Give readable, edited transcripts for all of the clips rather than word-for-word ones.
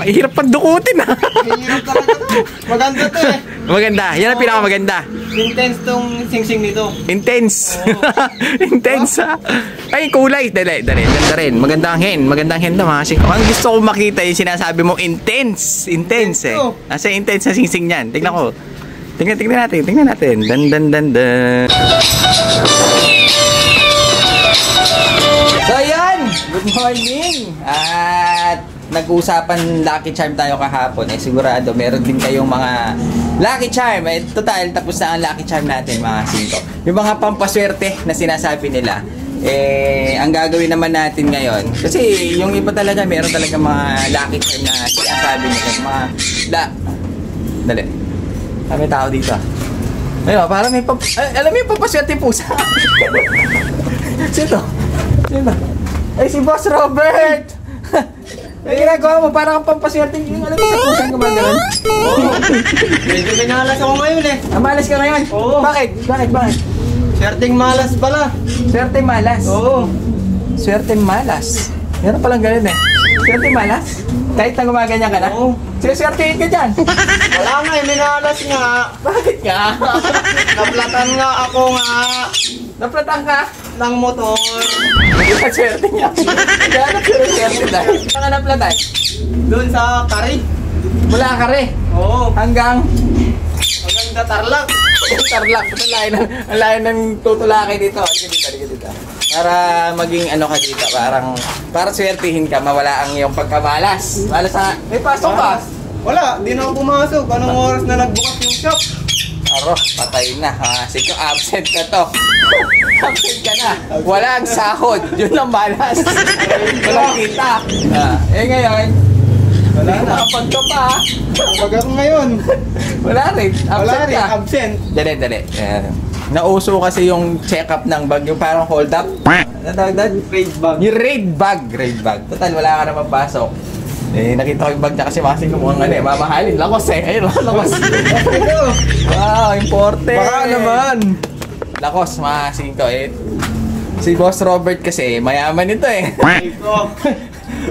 Hirap pandukutin ah. Hirap talaga to. Maganda to eh. Maganda. Yan ang pinakamaganda. Intense tong singsing nito. Intense. Intense ah. Ay, kulay. Dali. Ganda rin. Magandang hen. Magandang hen to mga sing. Ang gusto ko makita yung sinasabi mong intense. Intense eh. Nasa intense na singsing niyan. Tingnan ko. Tingnan natin. Dan. So yan, good morning. At nag-uusapan Lucky Charm tayo kahapon. Sigurado meron din kayong mga Lucky Charm. Total, tapos na ang Lucky Charm natin mga singko. Yung mga pampaswerte na sinasabi nila. Ang gagawin naman natin ngayon, kasi yung iba talaga, meron talaga mga Lucky Charm na sinasabi nila. Dali. May tao dito. Ayun, parang may alam mo yung pampaswerte pusa. Sino? Ay, si Boss Robert! Ay, ginagawa mo, parang pampaswerte yung alam mo sa pusang gumagano'n. Medyo minalas ako ngayon eh. Malas ka ngayon? Oo. Bakit? Swerteng malas pala. Swerte malas? Oo. Swerte malas? Meron palang ganun eh. Swerte malas? Kahit na gumaganyan ka na? Oo. Swertehin ka dyan. Wala nga eh, minalas nga. Bakit nga? Naplatan nga ako nga. Naplatang ka? Ng motor. Hindi ka swerte niya. Kaya swerte dahil. Saan ka naplatan? Doon sa Kari. Mula ka rin. Oo. Hanggang Tarlac. Tarlac. Ang layo ng tutulakay dito. Halika dito. Para maging ano ka dito. Para swertihin ka. Mawala ang iyong pagkamalas. Malas na. May pasok ka. Wala. Di na ako pumasok. Anong oras na nagbukas yung shop? Aro, patay na. Sige, absent ka to. Absent ka na. Walang sahod. Yun ang malas. Walang kita. Ngayon, Wala na. nakapagka pa. Pag ako ngayon. Wala rin. Wala Absent rin. ka. Absent. Dali. Nauso kasi yung check-up ng bag, yung parang hold up. Ano tawag doon? Raid bag. Yung raid bag. Total, wala ka naman pasok. Nakita ko yung bag niya kasi masing kumukhang mamahalin. Lakos eh. Ayun, lakos. Wow, importe. Baka naman. Lakos, masing ko eh. Si Boss Robert kasi, mayaman ito eh.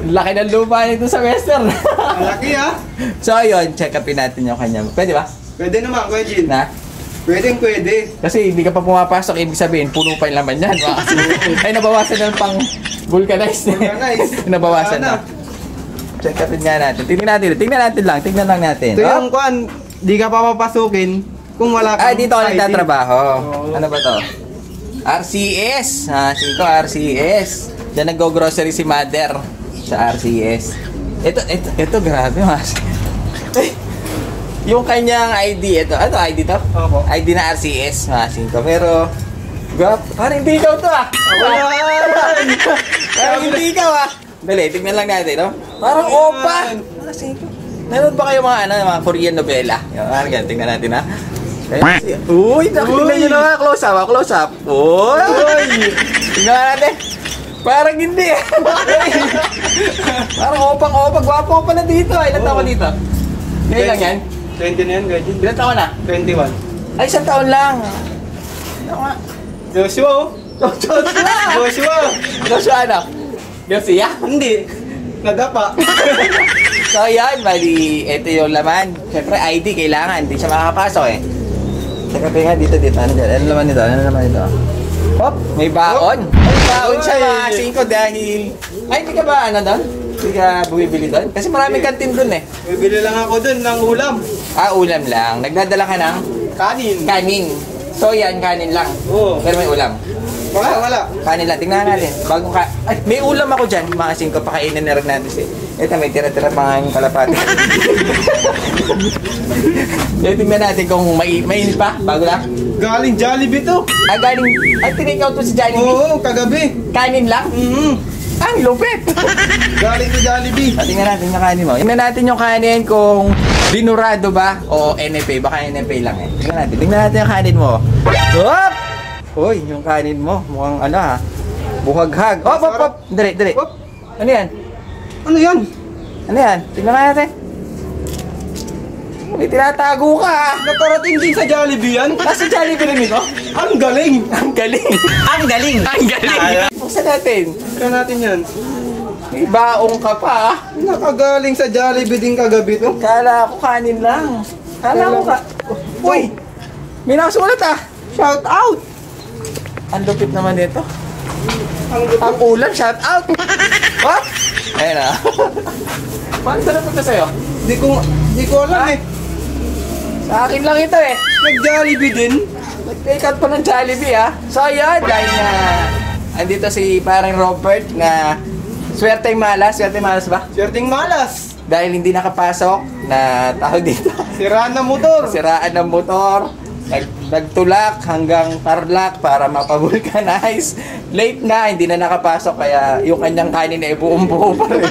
Laki ng lupa nito sa Western. Malaki ah. So ayun, check upin natin yung kanya. Pwede ba? Pwede naman, Kuya Jin. Na? Pwede. Kasi hindi ka pa pumapasok, ibig sabihin, puno pa yung laman yan. Ay, nabawasan ng pang vulcanize. Nabawasan na. Check upin nga natin. Tingnan lang natin. Ito yung kuan, di ka pa papasukin kung wala kang dito ako ID. nagtatrabaho. Oo. Ano ba to? RCS. Sino RCS. Diyan nag-go-grocery si Mother sa RCS. Ito grabe mas. Yung kanyang ID, ano ID to? Opo. ID na RCS, masin ko. Pero, parang hindi ikaw to ah. Parang hindi ikaw ah. Dali, tignan lang natin, no? Parang opa. Masin ko. Nanood ba kayo mga Korean novela? Parang ganyan, tingnan natin ha. Uy, tingnan nyo na close up. Uy! Tingnan natin. Parang hindi eh. Parang opang-opa. Gwapo pa na dito. Ilan taon ka dito? Ngayon lang yan? 20 na yan, Kuya Jin. Ilan taon na? 21. Ay, 1 taon lang. Ano nga? Joshua oh. Joshua ano? Josia? Hindi. Nadapa. So yan, bali, ito yung laman. Siyempre, ID kailangan. Hindi siya makakapasok eh. Teka, nga dito. Ano laman nito? Hop, may baon. May baon siya maasin ko dahil... Ay, hindi ka ba doon? Hindi ka bumibili doon? Kasi maraming kantin doon eh. Bibili lang ako doon ng ulam. Ulam lang. Nagdadala ka ng? Kanin. So yan, kanin lang. Oo. Pero may ulam. Wala. Kanin lang. Tingnan natin. Ay, may ulam ako dyan. Maasin ko, pakainin na rin natin siya. Ito, may tira-tira pa nga yung kalapati. Tingnan natin kung mainit pa. Bago lang. Galing Jollibee to. Galing. Ay, tinikaw to si Jollibee. Oo, kagabi. Kanin lang? Ang lupit. Galing to Jollibee. Tingnan natin yung kanin mo. Tingnan natin yung kanin kung binurado ba o NFA. Baka NFA lang eh. Tingnan natin yung kanin mo. Hop! Uy, yung kanin mo. Mukhang buhaghag. Hop! Dali. Hop. Ano yan? Ano yan? Tingnan natin. May tinatago ka. Nakarating din sa Jollibee yan. Nasa Jollibee rin ito? Ang galing. Ang galing. Buksan natin. Tignan natin yan. May baong ka pa ah. Nakagaling sa Jollibee din kagabi to. Kala ko kanin lang. Kala ko ka... Uy! May nakasulat ah. Shout out! Ang lupit naman nito. Ang Ang ulam, shout out! What? Ayun ah. Paano sa napunta sa'yo? Di ko alam eh. Sa akin lang ito eh. Nag-Jollibee din. Nag-take out pa ng Jollibee ah. So ayan, dahil na andito si parang Robert na swerteng malas ba? Swerteng malas. Dahil hindi nakapasok na tao dito. Siraan na motor. Siraan ng motor. Nagtulak hanggang Tarlac para mapavulcanize. Late na, hindi na nakapasok kaya yung kanyang kanin ay buong-buo pa rin.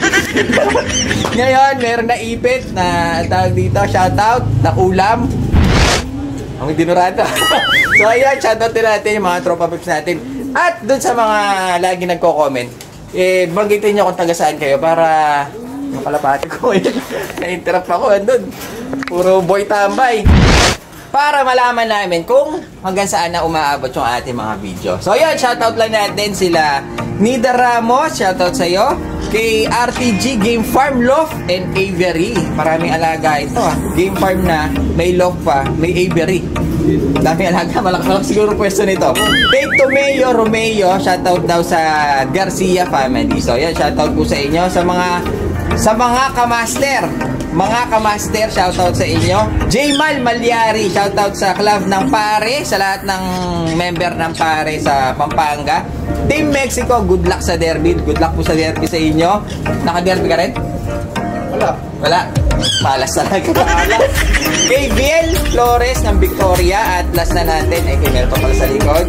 Ngayon, meron na ipit na tawag dito, shoutout, na ulam. Ang dinurado. So ayan, shoutout din natin yung mga tropa pips natin. At dun sa mga lagi nagko-comment, banggitin nyo kung taga saan kayo para makalapati ko. Na-interrupt ako, andun. Puro boy tambay. Para malaman namin kung hanggang saan na umaabot yung ating mga video. So yun, shoutout lang natin sila Nida Ramos, shoutout sa'yo. Kay RTG Game Farm Loft and Aviary. Maraming alaga ito ah. Game Farm na, may loft pa, may aviary. Daming alaga, malaki siguro pwesto nito. Kay Tomeo Romeo, shoutout daw sa Garcia family. So yan, shoutout po sa inyo. Sa mga kamaster. Mga kamaster, shoutout sa inyo. Jaymal Malyari, shoutout sa club ng Pare, sa lahat ng member ng Pare sa Pampanga. Team Mexico, good luck sa derby. Good luck po sa derby sa inyo. Naka-derby ka rin? Wala. Malas talaga. Malas. Kay Biel Flores ng Victoria. At last na natin, ay kay Melto pala sa likod.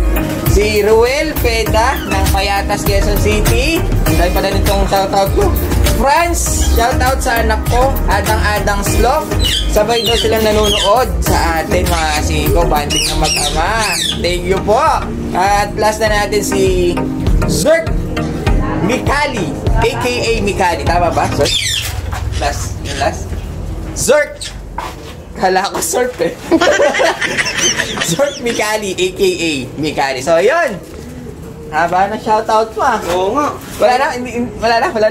Si Ruel Peda ng Payatas, Quezon City. Dahil pala nitong shoutout ko. France, shoutout sa anak ko, Adang Sloth. Sabay daw silang nanonood sa atin mga siko, banding ng mag-ama. Thank you po. At last na natin si Zerk Mikali, aka Mikali. Tama ba, Zerk? Last. Zerk! Kala ko Zerk eh. Zerk Mikali, aka Mikali. So, yun. Haba na shoutout pa. Oo nga. Wala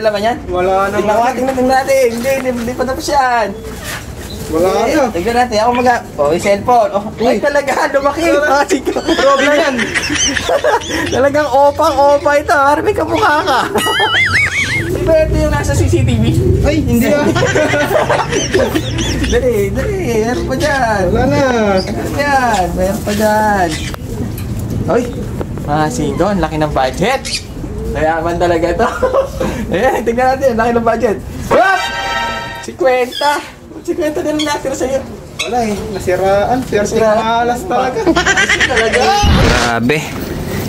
naman yan. Wala na. Tingnan natin. Hindi pa tapos yan. Wala na. Tignan natin. Ako yung cellphone. Ay talaga, lumaki. Problem yan. Talagang opa ito. Harap ka mukha ka. Di ba ito yung nasa CCTV? Ay, hindi ah. Dali. Meron pa dyan. Wala na. Meron pa dyan. Hoy. Mga singgo, ang laki ng budget. Mayaman talaga ito. Ayan, tignan natin, ang laki ng budget. Hop! 50 na lang natira sa'yo. Wala eh, nasiraan. Swerteng malas talaga. Grabe.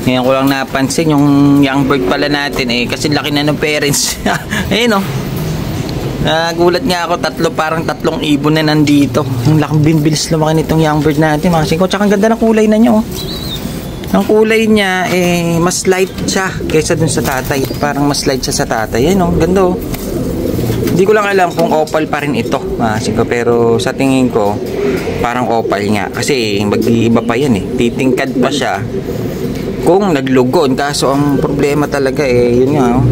Ngayon ko lang napansin yung young bird pala natin eh. Kasi laki na ng parents. Ayun o. Nagulat nga ako, parang 3 ibon na nandito. Ang laking bilis lumaki nitong young bird natin. Mga singgo, tsaka ang ganda ng kulay na nyo. Ang kulay niya mas light siya kaysa dun sa tatay. Parang mas light siya sa tatay. Yan o, ganda o. Hindi ko lang alam kung opal pa rin ito. Pero sa tingin ko, parang opal nga. Kasi mag-iiba pa yan eh. Titingkad pa siya kung naglugon. Kaso ang problema talaga yun nga o.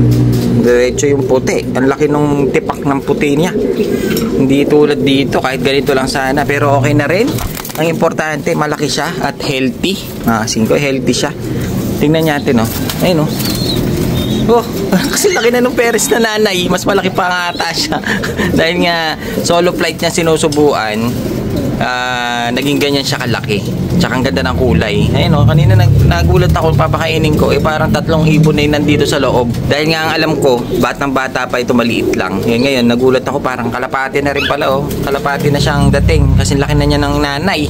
Diretso yung puti. Ang laki nung tipak ng puti niya. Hindi tulad dito, kahit ganito lang sana. Pero okay na rin. Ang importante, malaki siya at healthy. Healthy siya. Tingnan natin, oh. Ayun, oh. Oh, kasi laki na nung parents na nanay. Mas malaki pa nga ata siya. Dahil nga, solo flight niya sinusubuan. Naging ganyan siya kalaki. Tsaka ang ganda ng kulay. Ayun, oh. Kanina nagulat ako papakainin ko. Parang 3 ibon na yun nandito sa loob. Dahil nga ang alam ko, batang-bata pa ito, maliit lang. Ngayon, nagulat ako parang kalapati na rin pala, oh. Kalapati na siyang dating. Kasi laki na niya ng nanay.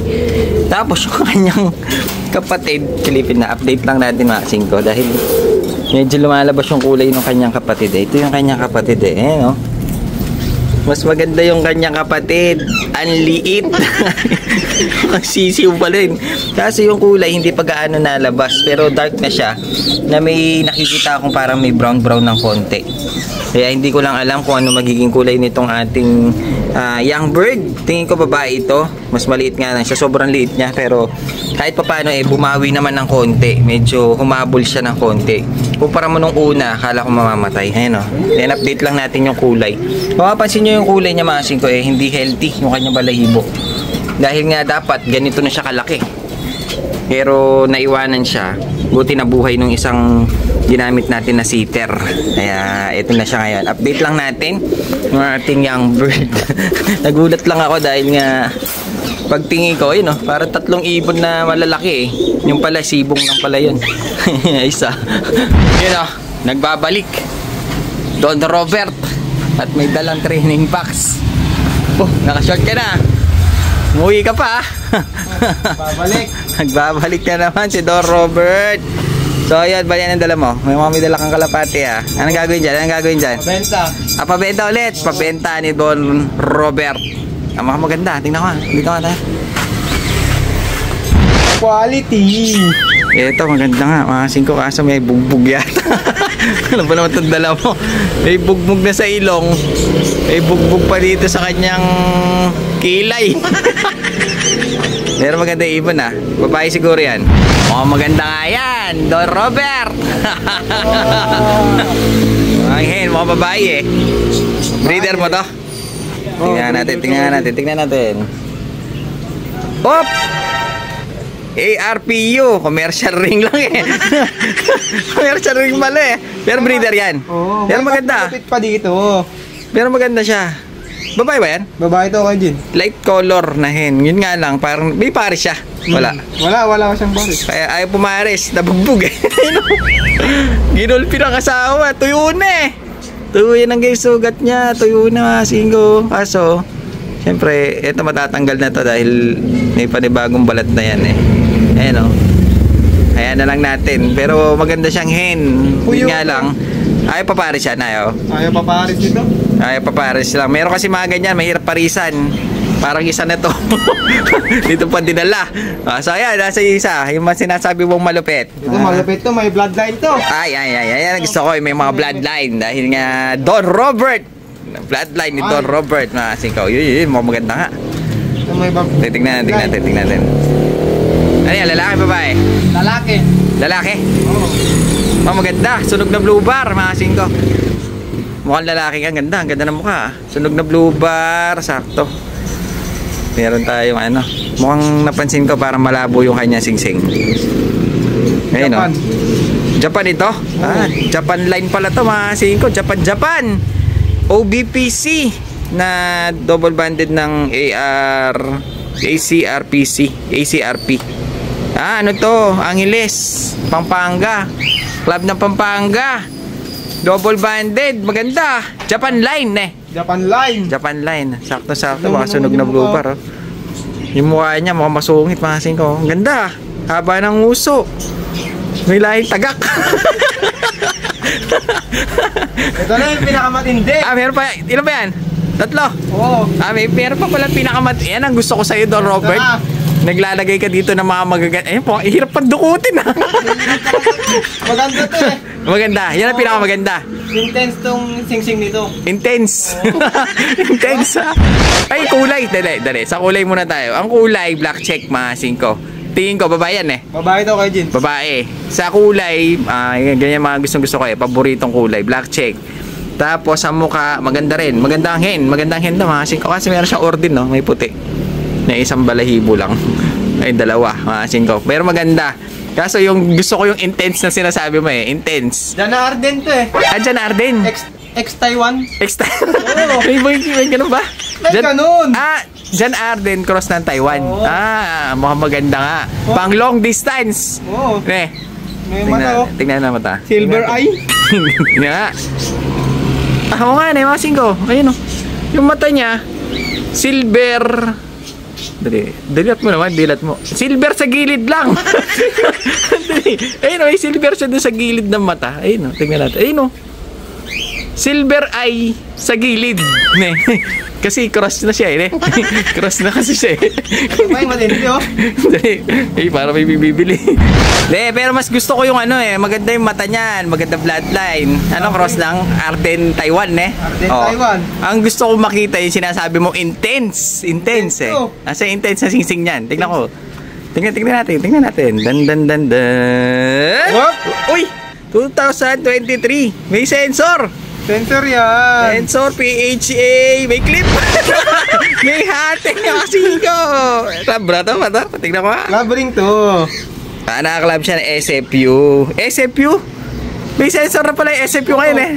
Tapos yung kanyang kapatid, silipin na, update lang natin mga singko. Dahil medyo lumalabas yung kulay ng kanyang kapatid. Ito yung kanyang kapatid eh. Ayun, oh. Mas maganda yung kanyang kapatid. Ang liit. Ang sisiw pa rin. Kasi yung kulay hindi pa gaano nalabas. Pero dark na siya. Na may nakikita akong parang may brown ng konti. Kaya hindi ko lang alam kung ano magiging kulay nitong ating young bird. Tingin ko babae ito. Mas maliit nga lang siya. Sobrang liit niya. Pero kahit pa paano bumawi naman ng konti. Medyo humabol siya ng konti. Kumpara mo nung una, akala ko mamamatay. Ayan o. Then update lang natin yung kulay. Mapapansin nyo yung kulay niya mga singko hindi healthy yung kanyang balahibo. Dahil nga dapat ganito na siya kalaki. Pero naiwanan siya. Buti na buhay nung isang ginamit natin na sitter. Kaya ito na siya ngayon. Update lang natin yung ating young bird. Nagulat lang ako dahil nga pagtingin ko, yun parang 3 ibon na malalaki Yung pala, sibong lang pala yun. Isa. Yun nagbabalik. Don Robert. At may dalang training packs. Oh, nakashort ka na. Umuwi ka pa. Babalik. Nagbabalik na naman si Don Robert. So ayan, bali ang dala mo. May dala kang kalapati Anong gagawin dyan? Benta. Pabenta ulit. Pabenta ni Don Robert. Ang mga maganda. Tingnan ko. Dito ka tayo. Quality. Ito, maganda nga. Mga 5 kaso may bugbog yata. Ano ba naman itong dala mo? May bugbog na sa ilong. May bugbog pa dito sa kanyang kilay. Pero maganda yung ibon Babae siguro yan. Maganda nga yan. Don Robert. Mga babae Breeder mo to? Tingnan natin. Hop! ARPU, commercial ring lang Commercial ring pala Pero breeder yan. Pero maganda. Kapit pa dito. Pero maganda siya. Babae ba yan? Babae to kay Jin. Light color na hen. Yun nga lang, parang may pares siya. Wala ko siyang pares. Kaya ayaw pumares, nabugbog Ginulpi ng asawa, tuyo na Tuyo na guys, sugat niya. Tuyo na, singgo. Kaso siyempre, ito matatanggal na to dahil may panibagong balat na yan Ayan Ayan na lang natin. Pero maganda siyang hen. Yun nga lang, ayaw papares yan. Ayaw papares dito? Ayaw papares lang. Meron kasi mga ganyan, mahirap parisan. Parang isa na to. Dito pa dinala. So ayan, nasa isa. Yung sinasabi mong malupit. Ito malupit to, may bloodline to. Ay. Gusto ko may mga bloodline. Dahil nga Don Robert. Bloodline ni Don Robert. Mga singkaw. Yun, maganda nga. Tingnan natin. Ano yan, lalaki babae? Lalaki? Oo. Maganda. Sunog na blue bar, mga singkaw. Mukhang lalaki ka. Ang ganda ng mukha. Sunog na blue bar. Sakto. Meron tayong mukhang napansin ko parang malabo yung kanya singsing. Ayun Japan ito? Japan line pala to mga singko. Japan. OBPC na double banded ng ACRP. Ano to? Angeles, Pampanga. Club ng Pampanga. Double banded, maganda. Japan line Japan line. Sakto baka sunog na blue bar Yung mukha niya mukhang masungit mga singko. Ang ganda. Haba ng uso. May lahing tagak. Ito na yung pinakamatindi. Meron pa. Ilan ba yan? 3? Oo. Meron pa pala pinakamatindi. Yan ang gusto ko sa'yo, Don Robert. Naglalagay ka dito ng mga magaganda. Ayun po, hirap pang dukutin Maganda to Maganda. Yan ang pinakamaganda. Intense tong singsing nito. Intense. Intense Ay, kulay. Dali. Sa kulay muna tayo. Ang kulay, black check mga 5. Tingin ko, babae yan Babae to kay Jin. Babae. Sa kulay, ganyan mga gusto ko paboritong kulay, black check. Tapos sa mukha, maganda rin. Magandang hen na mga 5. Kasi meron siyang ordin may puti. Na isang balahibo lang. Ay, 2 mga 5. Pero maganda. Kaso yung gusto ko yung intense na sinasabi mo intense. Jan Arden to Jan Arden. Ex-Taiwan. Ex-Taiwan. May ganun ba? Ganun. Jan Arden cross ng Taiwan. Mukhang maganda nga. Pang long distance. May mata Tingnan na mata. Silver eye. Tingnan nga. Oo nga mga 5. Ayun yung mata niya, silver. Dilat mo naman, silver sa gilid lang. Ayun may silver siya doon sa gilid ng mata. Ayun tingnan natin. Ayun silver eye sa gilid. Ne. Kasi cross na siya eh. Cross na kasi siya eh. May matindi oh. Eh, para may bibili. Pero mas gusto ko yung ano eh. Maganda yung mata niyan. Maganda bloodline. Ano, cross lang? Arden, Taiwan eh. Arden, Taiwan. Ang gusto ko makita yung sinasabi mo intense. Intense eh. Nasa intense na singsing niyan. Tingnan ko. Tingnan natin. Dan. Uy! 2023. May sensor. Sensor yan. Sensor, PHA, may clip. May hating kasi ko. Labra to ba to? Tingnan ko ha. Labring to. Nakaklab siya ng SFU. SFU? May sensor na pala yung SFU ngayon eh.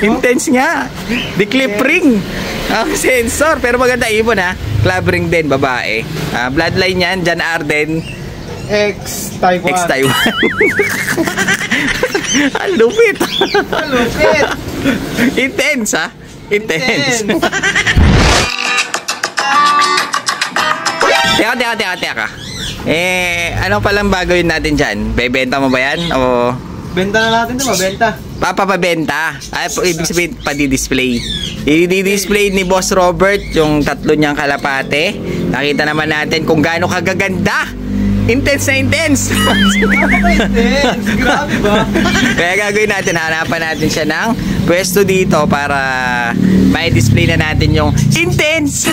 Intense nga. Di clip ring. Ang sensor. Pero maganda ibon ha. Club ring din, babae. Bloodline yan, Jan Arden. Ex-Taiwan. Ex-Taiwan. Ang lupit. Ang lupit. Intense ha? Intense. Teka. Ano palang bagawin natin dyan? Bebenta mo ba yan? O... Benta na natin ito, mabenta. Papabenta. Ibig sabihin, padi-display. I-display ni Boss Robert yung tatlo niyang kalapate. Nakita naman natin kung gaano kagaganda. Intense na intense. Intense. Grabe ba? Kaya gagawin natin, hanapan natin siya ng pwesto dito para may display na natin yung intense.